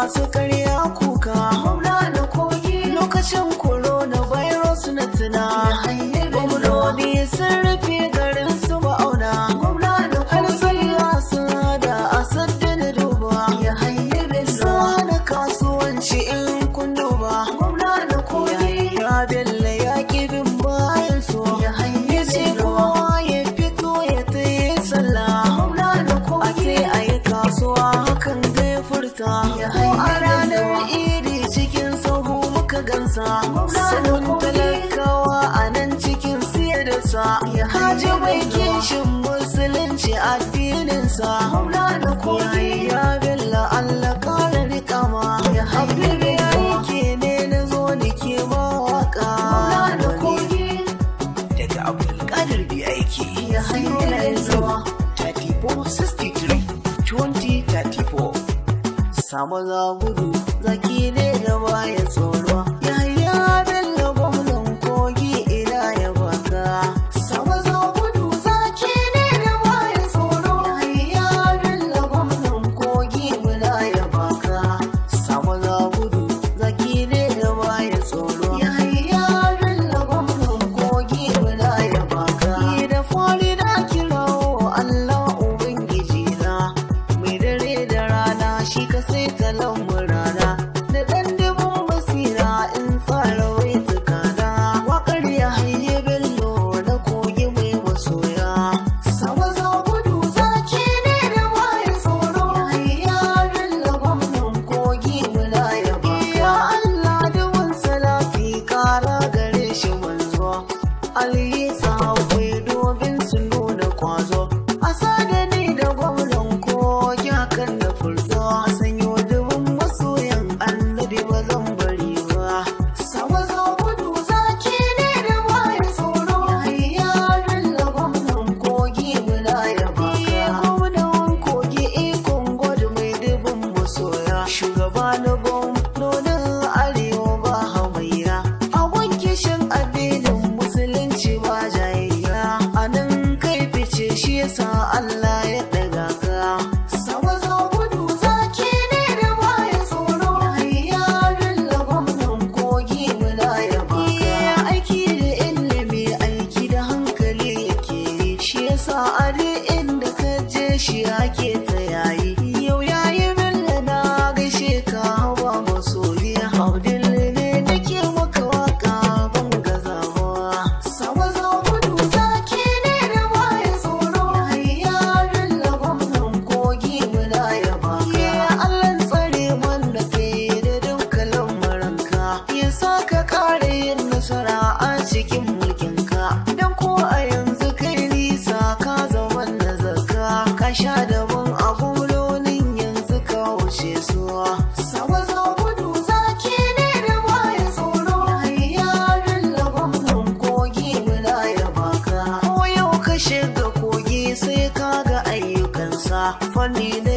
masu karya kuka. Gwamna na kogi lokacin coronavirus na tuna. Gwamnoni sun rufe garin su ma'auna. Gwamna na kogi sun hada asadin duba. Ya hayyabin na kasuwanci in kun duba. Gwamna na kogi ya bella ya bin bayan su. Ya hayyabin kowa ya fito ya taye sallah. Gwamna na kogi a yi kasuwa hakan zai furta. A ranar idi cikin sahu muka gansa. Sanin talakawa a nan cikin siyarsa. Haji mai kishin musulunci addininsa. Ya bella Allah kara rika ma. Abdul ya yake ne na zo da ke mawaka. Daga Abdulkadir biya yake. Ya hanyar zuwa 3463 2034. Samu zagudu zaki ne da baya tsoro. Yaya bella gwamnan kogi ina ya baka. Samu zagudu zaki ne da baya tsoro. Yaya bella gwamnan kogi muna ya baka. Samu zagudu zaki ne da baya tsoro. Yaya bella gwamnan kogi muna ya baka. Da fari na kirawo Allah ubangiji na. Mai dare da rana shi ka sai talan murana. Da ɗan dubin basira in fara wai tukana. Waƙar ya haye bello na kogi mai masoya. Sama za gudu zaki ne da baya tsoro. Hayya bello gwamnan kogi muna ya baka. Ya Allah dubin salati kara gare shi manzo. Ali sahabbai domin su nuna kwazo. A sadani da gwamnan kogi hakan da furzo. Sanyo dubin masoyan annabi ba zan bari ba. Sama za gudu zaki ne da baya tsoro. Hayya bella gwamnan kogi muna ya baka. Gwamnan kogi ikon gwada mai dubin masoya. Shugaba na gwamnonin arewa ba hamayya. A wanke shan addinin musulunci ba jayayya. A nan kai fice shi yasa Allah ya ɗaga ka. Sama za gudu zaki ne da baya tsoro. Hayya bella gwamnan kogi muna ya baka. Aiki da ilimi aiki da hankali yake yi. Shi yasa a duk inda ka je shi ake ta yayi. Yau yayi bella na gaishe ka hawa masoyiya. Abdul ne nake maka waka ban gaza ba. Sama za gudu zaki ne da baya tsoro. Hayya bella gwamnan kogi muna ya baka. Allah tsare mana kai da dukkan lamuranka. Ya saka kare yin nasara a cikin mulkinka. Dan ko a yanzu kai nisa ka zama na zaka. Ka sha daban a gwamnonin yanzu ka wuce su. Sama za gudu zaki ne da baya tsoro. Hayya bella gwamnan kogi muna ya baka. Ko yau ka shiga kogi sai ka ga ayyukansa. Fanni na